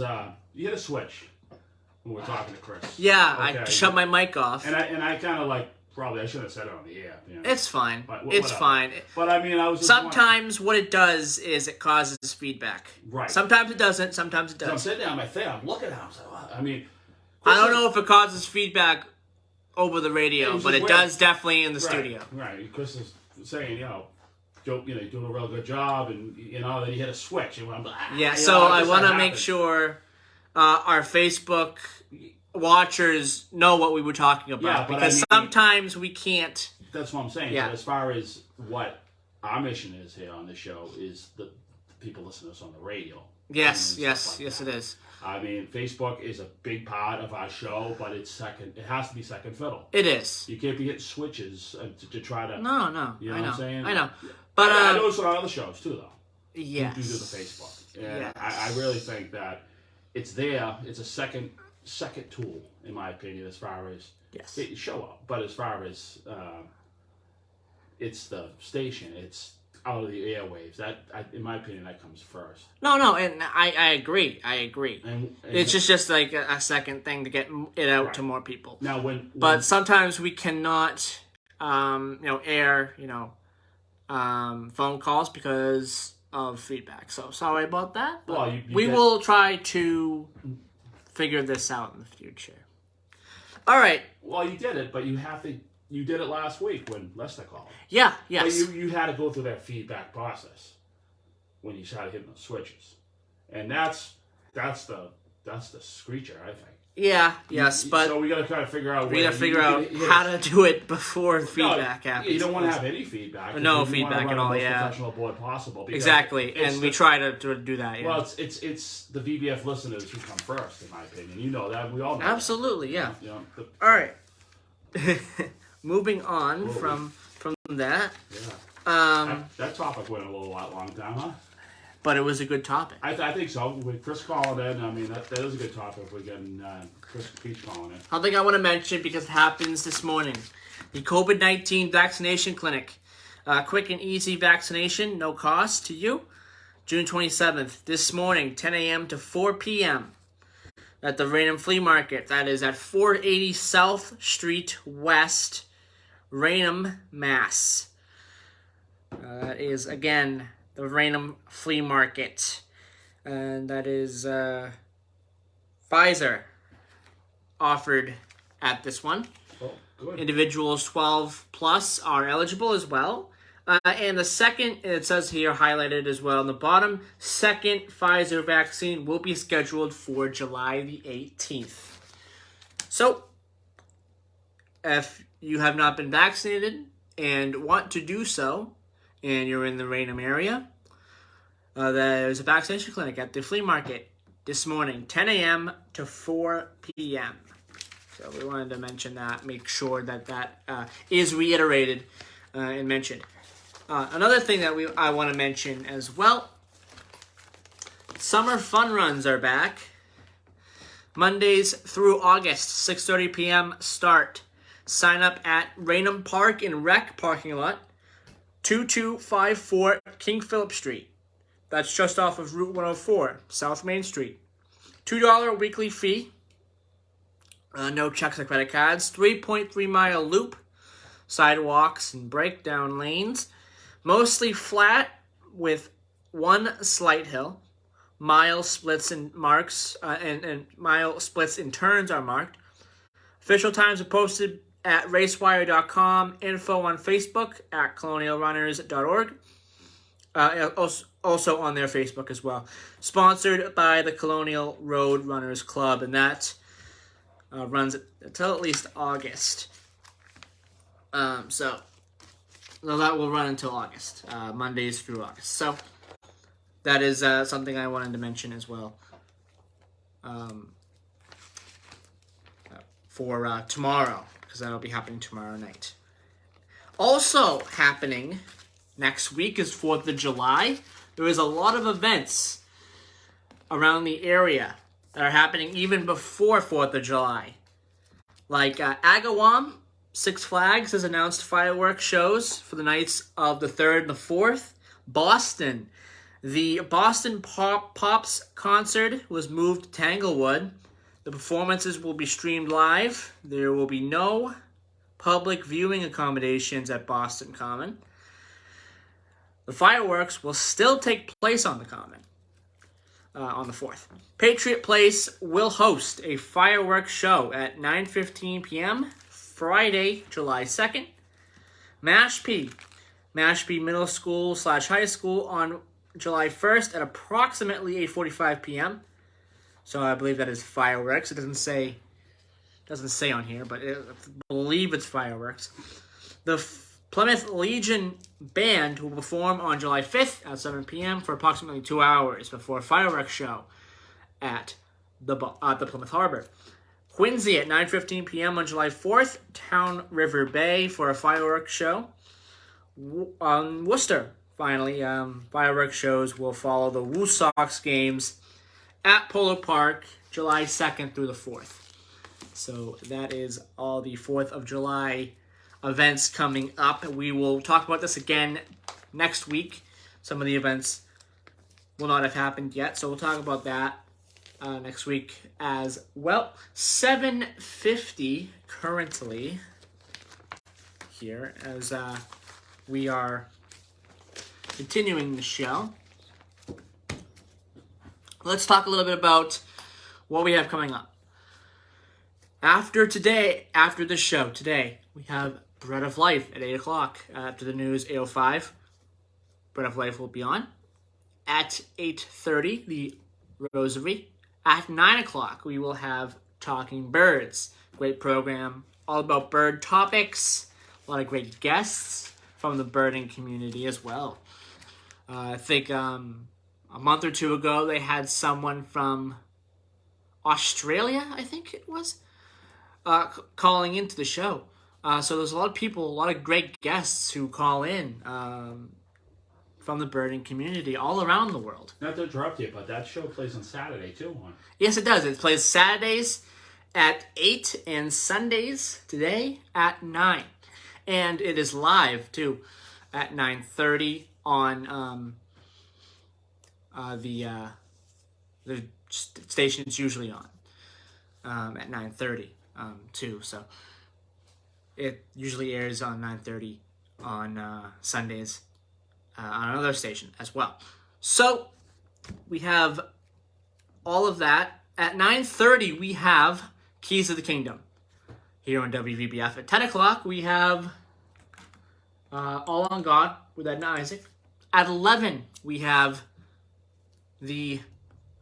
[SPEAKER 3] you hit a switch when we're talking to Chris.
[SPEAKER 2] Yeah,
[SPEAKER 3] Okay.
[SPEAKER 2] I shut my mic off.
[SPEAKER 3] And I kind of like probably I shouldn't have said it on the air. You know?
[SPEAKER 2] It's fine.
[SPEAKER 3] But
[SPEAKER 2] it's
[SPEAKER 3] whatever.
[SPEAKER 2] fine.
[SPEAKER 3] But I mean, I was just
[SPEAKER 2] sometimes what it does is it causes feedback.
[SPEAKER 3] Right.
[SPEAKER 2] Sometimes it doesn't. Sometimes it
[SPEAKER 3] So I'm
[SPEAKER 2] does.
[SPEAKER 3] sitting there on my thing. I'm looking at him. So, I mean,
[SPEAKER 2] I don't know if it causes feedback over the radio, but it does definitely in the studio.
[SPEAKER 3] Right. Chris is saying, you're doing a real good job, and then you hit a switch, and I'm like,
[SPEAKER 2] yeah. So I want to make sure our Facebook watchers know what we were talking about, because sometimes we can't.
[SPEAKER 3] That's what I'm saying.
[SPEAKER 2] Yeah.
[SPEAKER 3] But as far as what our mission is here on this show is the people listen to us on the radio.
[SPEAKER 2] Yes, it is.
[SPEAKER 3] I mean, Facebook is a big part of our show, but it's second. It has to be second fiddle.
[SPEAKER 2] It is.
[SPEAKER 3] You can't be hitting switches to try to.
[SPEAKER 2] No.
[SPEAKER 3] You know what I'm saying?
[SPEAKER 2] I know. But
[SPEAKER 3] I know it's on other shows too, though.
[SPEAKER 2] Yes.
[SPEAKER 3] You do the Facebook. And
[SPEAKER 2] yes.
[SPEAKER 3] I really think that it's there. It's a second tool, in my opinion, as far as it show up. But as far as it's the station, it's out of the airwaves. That, in my opinion, that comes first.
[SPEAKER 2] No, and I agree.
[SPEAKER 3] And
[SPEAKER 2] it's just like a second thing to get it out to more people.
[SPEAKER 3] Now,
[SPEAKER 2] but sometimes we cannot, air, phone calls because of feedback. So sorry about that.
[SPEAKER 3] Well,
[SPEAKER 2] we will try to figure this out in the future. All right.
[SPEAKER 3] Well, you did it, but you did it last week when Lester called.
[SPEAKER 2] Yeah, yes.
[SPEAKER 3] But you had to go through that feedback process when you started hitting those switches, and that's the screecher, I think.
[SPEAKER 2] Yeah, yes, but
[SPEAKER 3] so we got to kind of figure out.
[SPEAKER 2] We got to figure out how to do it before feedback happens.
[SPEAKER 3] You don't want to have any feedback.
[SPEAKER 2] No feedback at all.
[SPEAKER 3] The most professional board possible.
[SPEAKER 2] Exactly, and we try to do that. Yeah.
[SPEAKER 3] Well, it's the VBF listeners who come first, in my opinion. You know that. We all know.
[SPEAKER 2] Absolutely,
[SPEAKER 3] that.
[SPEAKER 2] yeah. All right. Moving on from that.
[SPEAKER 3] Yeah. That topic went a long time, huh?
[SPEAKER 2] But it was a good topic.
[SPEAKER 3] I think so. With Chris calling in, I mean, that is a good topic. We're getting Chris Peach calling in.
[SPEAKER 2] Something I want to mention because it happens this morning. The COVID-19 vaccination clinic. Quick and easy vaccination, no cost to you. June 27th, this morning, 10 a.m. to 4 p.m. at the Raynham Flea Market. That is at 480 South Street West, Raynham, Mass. That is, again, the Raynham Flea Market. And that is Pfizer offered at this one.
[SPEAKER 3] Oh, good.
[SPEAKER 2] Individuals 12 plus are eligible as well. And the second, it says here, highlighted as well on the bottom, second Pfizer vaccine will be scheduled for July the 18th. So, if you have not been vaccinated and want to do so, and you're in the Raynham area, there's a vaccination clinic at the flea market this morning, 10 a.m. to 4 p.m. So we wanted to mention that, make sure that is reiterated and mentioned. Another thing that I want to mention as well, summer fun runs are back. Mondays through August, 6:30 p.m. start. Sign up at Raynham Park and Rec parking lot, 2254 King Phillip Street. That's just off of Route 104, South Main Street. $2 weekly fee. No checks or credit cards. 3.3 mile loop. Sidewalks and breakdown lanes. Mostly flat with one slight hill. Mile splits and marks and mile splits and turns are marked. Official times are posted at racewire.com. Info on Facebook at colonialrunners.org. Also on their Facebook as well. Sponsored by the Colonial Road Runners Club, and that runs until at least August. So that will run until August, Mondays through August. So that is something I wanted to mention as well. for tomorrow, because that'll be happening tomorrow night. Also happening next week is 4th of July. There is a lot of events around the area that are happening even before 4th of July. Like Agawam, Six Flags has announced fireworks shows for the nights of the 3rd and the 4th. Boston, the Boston Pops concert was moved to Tanglewood. The performances will be streamed live. There will be no public viewing accommodations at Boston Common. The fireworks will still take place on the Common on the 4th. Patriot Place will host a fireworks show at 9:15 p.m. Friday, July 2nd. Mashpee Middle School / High School on July 1st at approximately 8:45 p.m. So I believe that is fireworks. It doesn't say on here, but I believe it's fireworks. The Plymouth Legion Band will perform on July 5th at 7 p.m. for approximately 2 hours before a fireworks show at the Plymouth Harbor. Quincy at 9:15 p.m. on July 4th, Town River Bay for a fireworks show. Worcester, finally, fireworks shows will follow the Woo Sox games at Polo Park, July 2nd through the 4th. So that is all the 4th of July events coming up. We will talk about this again next week. Some of the events will not have happened yet, so we'll talk about that next week as well. 7:50 currently here as we are continuing the show. Let's talk a little bit about what we have coming up. After the show today, we have Bread of Life at 8 o'clock. After the news, 8:05, Bread of Life will be on. At 8:30, the Rosary. At 9 o'clock, we will have Talking Birds. Great program, all about bird topics. A lot of great guests from the birding community as well. I think a month or two ago, they had someone from Australia, I think it was, calling into the show. So there's a lot of people, a lot of great guests who call in from the birding community all around the world.
[SPEAKER 3] Not to interrupt you, but that show plays on Saturday too, huh?
[SPEAKER 2] Yes, it does. It plays Saturdays at 8 and Sundays today at 9. And it is live too at 9:30 on the station it's usually on at 9:30 too. So it usually airs on 9:30 on Sundays on another station as well. So we have all of that. At 9:30 we have Keys of the Kingdom here on WVBF. At 10 o'clock we have All on God with Ed and Isaac. At 11 we have the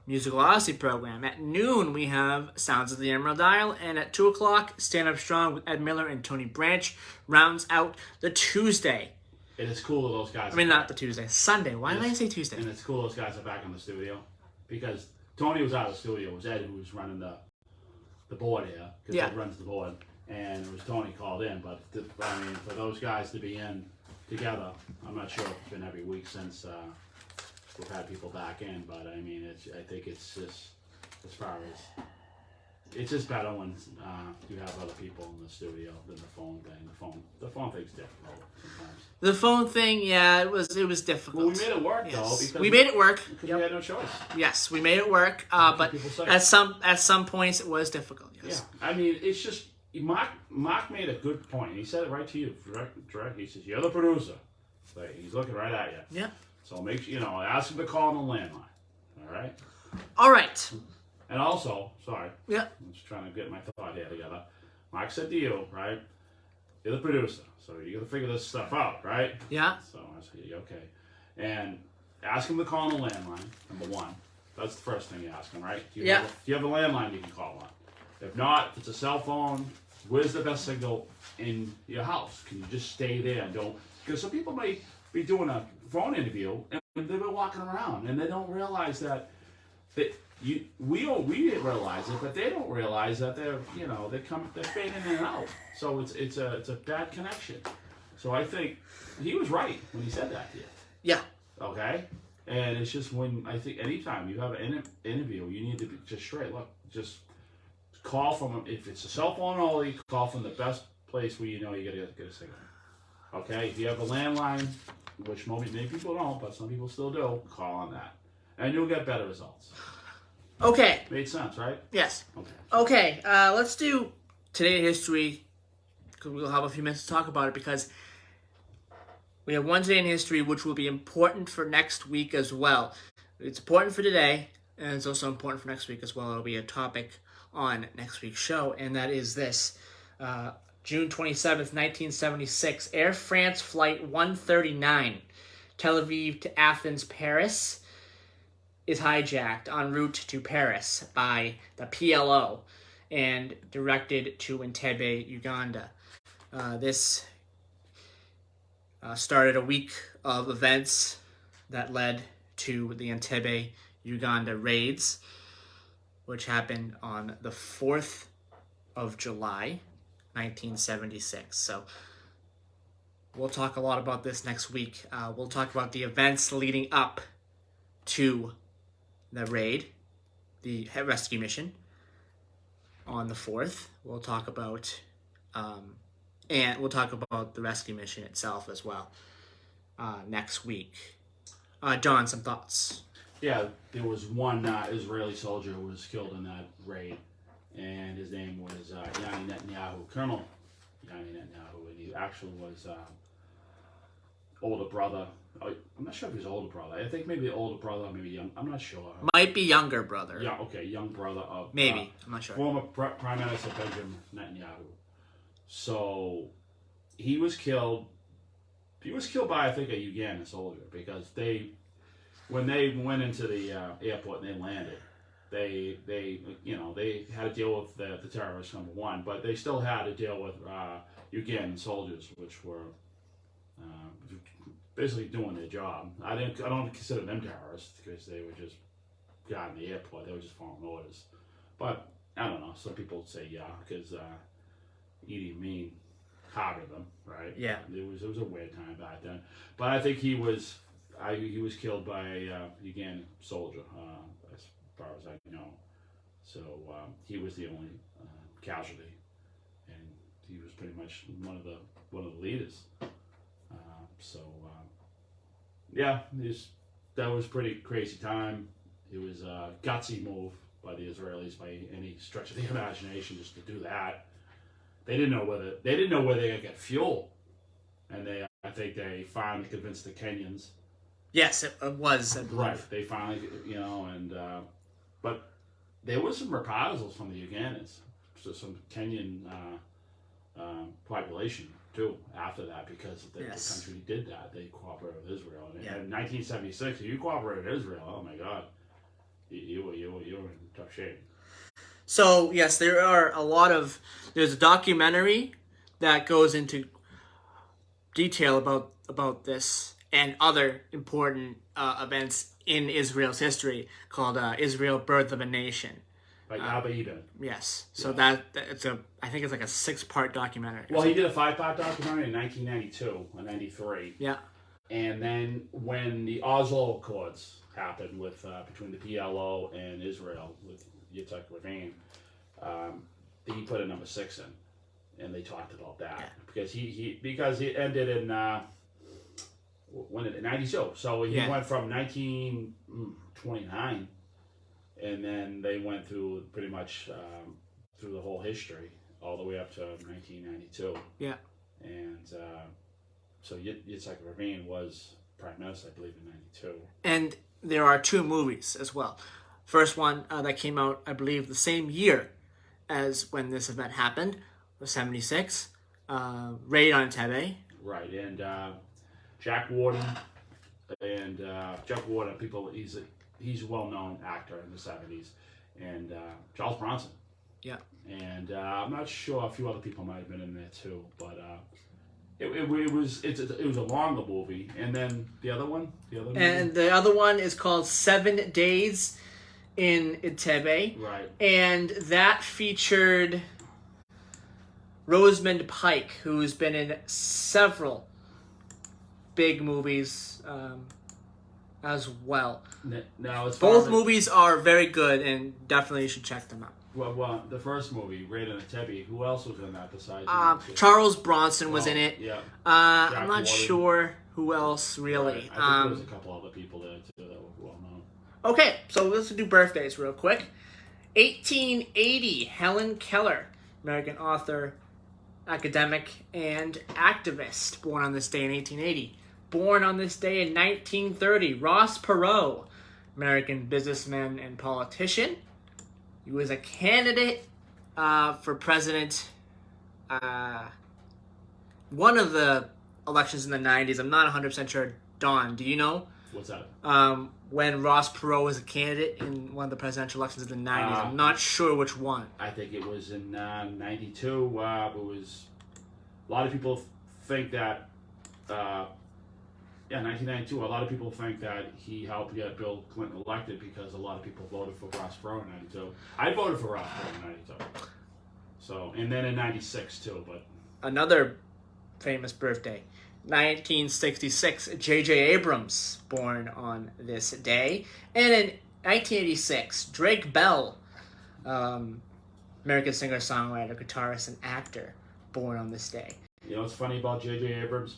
[SPEAKER 2] Musical Odyssey program. At noon, we have Sounds of the Emerald Isle. And at 2 o'clock, Stand Up Strong with Ed Miller and Tony Branch rounds out the Tuesday.
[SPEAKER 3] It is cool that those guys...
[SPEAKER 2] I mean, not the Tuesday. Sunday. Why did I say Tuesday?
[SPEAKER 3] And it's cool those guys are back in the studio. Because Tony was out of the studio. It was Ed who was running the board here. Because Ed runs the board. And it was Tony called in. But, I mean, for those guys to be in together, I'm not sure if it's been every week since... we've had people back in, but I mean, I think it's just, as far as, it's just better when you have other people in the studio than the phone thing. The phone thing's difficult sometimes.
[SPEAKER 2] The phone thing, yeah, it was difficult.
[SPEAKER 3] Well, we made it work though. Because
[SPEAKER 2] we made it work.
[SPEAKER 3] Because we had no choice.
[SPEAKER 2] Yes, we made it work. But at some points it was difficult. Yes.
[SPEAKER 3] Yeah, I mean, it's just Mark made a good point. He said it right to you, direct. He says, "You're the producer." Like, he's looking right at you.
[SPEAKER 2] Yeah.
[SPEAKER 3] So make sure, ask him to call on the landline. All right?
[SPEAKER 2] All right.
[SPEAKER 3] And also, sorry.
[SPEAKER 2] Yeah.
[SPEAKER 3] I'm just trying to get my thought here together. Mark said to you, right? You're the producer, so you got to figure this stuff out, right?
[SPEAKER 2] Yeah.
[SPEAKER 3] So I said, okay. And ask him to call on the landline, number one. That's the first thing you ask him, right? Do you have a landline you can call on? If not, if it's a cell phone, where's the best signal in your house? Can you just stay there and don't... Because some people may be doing a phone interview and they've been walking around and they don't realize that we didn't realize it, but they don't realize that they're fading in and out. So it's a bad connection. So I think he was right when he said that to you.
[SPEAKER 2] Yeah.
[SPEAKER 3] Okay. And it's just when I think anytime you have an interview, you need to be just straight. Look, just call from, if it's a cell phone only, call from the best place where you know you get a signal. Okay. If you have a landline, which many people don't, but some people still do, call on that, and you'll get better results.
[SPEAKER 2] Okay.
[SPEAKER 3] Made sense, right?
[SPEAKER 2] Yes.
[SPEAKER 3] Okay.
[SPEAKER 2] Okay. Let's do Today in History, because we'll have a few minutes to talk about it, because we have one Today in History which will be important for next week as well. It's important for today, and it's also important for next week as well. It'll be a topic on next week's show, and that is this. June 27th, 1976, Air France Flight 139, Tel Aviv to Athens, Paris, is hijacked en route to Paris by the PLO and directed to Entebbe, Uganda. This started a week of events that led to the Entebbe, Uganda raids, which happened on the 4th of July, 1976. So we'll talk a lot about this next week. We'll talk about the events leading up to the raid, the rescue mission on the 4th. We'll talk about the rescue mission itself as well next week. John, some thoughts?
[SPEAKER 3] Yeah, there was one Israeli soldier who was killed in that raid, and his name was Yanni Netanyahu, Colonel Yanni Netanyahu, and he actually was older brother. I'm not sure if he's older brother. I think maybe older brother, maybe young. I'm not sure.
[SPEAKER 2] Might be younger brother.
[SPEAKER 3] Yeah, okay, young brother of
[SPEAKER 2] maybe. I'm not sure.
[SPEAKER 3] Former Prime Minister Benjamin Netanyahu. So he was killed. He was killed by, I think, a Ugandan soldier, because when they went into the airport and they landed, they had to deal with the terrorists, number one, but they still had to deal with Ugandan soldiers, which were basically doing their job. I don't consider them terrorists, because they were just got in the airport. They were just following orders. But I don't know. Some people say yeah, because Idi Amin harbored them, right?
[SPEAKER 2] Yeah.
[SPEAKER 3] It was a weird time back then. But I think he was killed by a Ugandan soldier, as far as I know. So he was the only casualty, and he was pretty much one of the leaders. Yeah, that was a pretty crazy time. It was a gutsy move by the Israelis by any stretch of the imagination, just to do that. They didn't know where they were gonna get fuel, and I think they finally convinced the Kenyans.
[SPEAKER 2] Yes, it was.
[SPEAKER 3] Right, they finally, but there was some reprisals from the Ugandans, so some Kenyan population too after that, because the country did that. They cooperated with Israel, and in 1976, if you cooperated with Israel, oh my God, you were in tough shape.
[SPEAKER 2] So yes, there's a documentary that goes into detail about this and other important events in Israel's history, called Israel: Birth of a Nation.
[SPEAKER 3] Like Abba Eban.
[SPEAKER 2] Yes. So I think it's like a 6-part documentary.
[SPEAKER 3] Well, he did a 5-part documentary in 1992 or 93.
[SPEAKER 2] Yeah.
[SPEAKER 3] And then when the Oslo Accords happened with between the PLO and Israel with Yitzhak Rabin, he put a number 6 in, and they talked about that because he ended in when in 92. So he went from 1929. And then they went through pretty much through the whole history, all the way up to 1992.
[SPEAKER 2] Yeah.
[SPEAKER 3] And so Yitzhak Rabin was Prime Minister, I believe, in 92.
[SPEAKER 2] And there are 2 movies as well. First one that came out, I believe, the same year as when this event happened, was 76. Raid on Entebbe.
[SPEAKER 3] Right, and Jack Warden. And Jack Warden, he's a well-known actor in the 70s, and Charles Bronson.
[SPEAKER 2] Yeah.
[SPEAKER 3] And I'm not sure, a few other people might have been in there too, but it was a longer movie. And then the other one
[SPEAKER 2] and the other one is called 7 Days in Entebbe.
[SPEAKER 3] Right.
[SPEAKER 2] And that featured Rosamund Pike, who's been in several big movies as well.
[SPEAKER 3] Now, as
[SPEAKER 2] both movies are very good, and definitely you should check them out.
[SPEAKER 3] Well, the first movie, Raid on Entebbe, who else was in that besides
[SPEAKER 2] Charles Bronson was in it.
[SPEAKER 3] Yeah.
[SPEAKER 2] I'm not sure who else really.
[SPEAKER 3] Right. I think there was a couple other people there too that were well known.
[SPEAKER 2] Okay, so let's do birthdays real quick. 1880, Helen Keller, American author, academic, and activist, born on this day in 1880. Born on this day in 1930, Ross Perot, American businessman and politician. He was a candidate for president one of the elections in the 90s. I'm not 100% sure. Don, do you know?
[SPEAKER 3] What's that?
[SPEAKER 2] When Ross Perot was a candidate in one of the presidential elections in the 90s. I'm not sure which one.
[SPEAKER 3] I think it was in 92. It was a lot of people think that 1992. A lot of people think that he helped get Bill Clinton elected because a lot of people voted for Ross Perot in 92. I voted for Ross Perot in 92. So, and then in 96 too, but
[SPEAKER 2] another famous birthday. 1966, J.J. Abrams, born on this day. And in 1986, Drake Bell, American singer-songwriter, guitarist, and actor, born on this day.
[SPEAKER 3] You know what's funny about J.J. Abrams?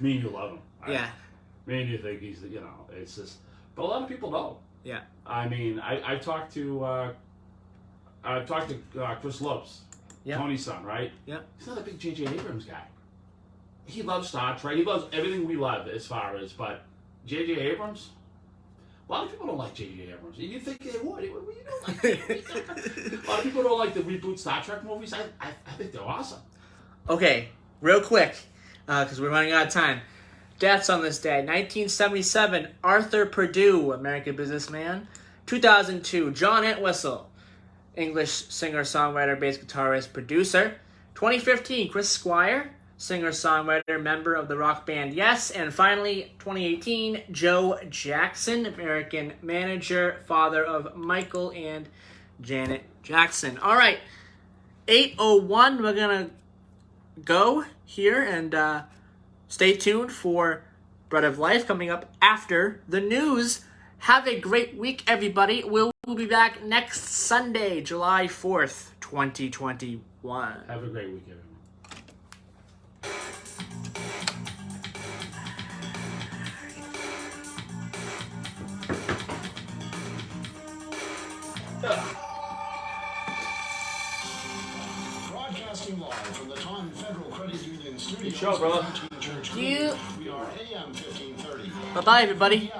[SPEAKER 3] Me and you love him.
[SPEAKER 2] Yeah.
[SPEAKER 3] Me and you think he's, it's just... But a lot of people don't.
[SPEAKER 2] Yeah.
[SPEAKER 3] I mean, I've talked to Chris Lopes, Tony's son, right?
[SPEAKER 2] Yeah.
[SPEAKER 3] He's not a big J.J. Abrams guy. He loves Star Trek. He loves everything we love as far as, but J.J. Abrams? A lot of people don't like J.J. Abrams. You think they would. You don't like a lot of people don't like the reboot Star Trek movies. I think they're awesome.
[SPEAKER 2] Okay, real quick, because we're running out of time. Deaths on this day. 1977, Arthur Purdue, American businessman. 2002, John Entwistle, English singer-songwriter, bass guitarist, producer. 2015, Chris Squire, singer-songwriter, member of the rock band Yes. And finally, 2018, Joe Jackson, American manager, father of Michael and Janet Jackson. All right, 8:01, we're going to go here and stay tuned for Bread of Life coming up after the news. Have a great week, everybody. We'll be back next Sunday, July 4th, 2021.
[SPEAKER 3] Have a great week, everyone.
[SPEAKER 6] Broadcasting live from the Taunton Federal Credit Union Studios.
[SPEAKER 3] Good show, brother.
[SPEAKER 2] You.
[SPEAKER 6] We are AM 1530.
[SPEAKER 2] Bye-bye, everybody.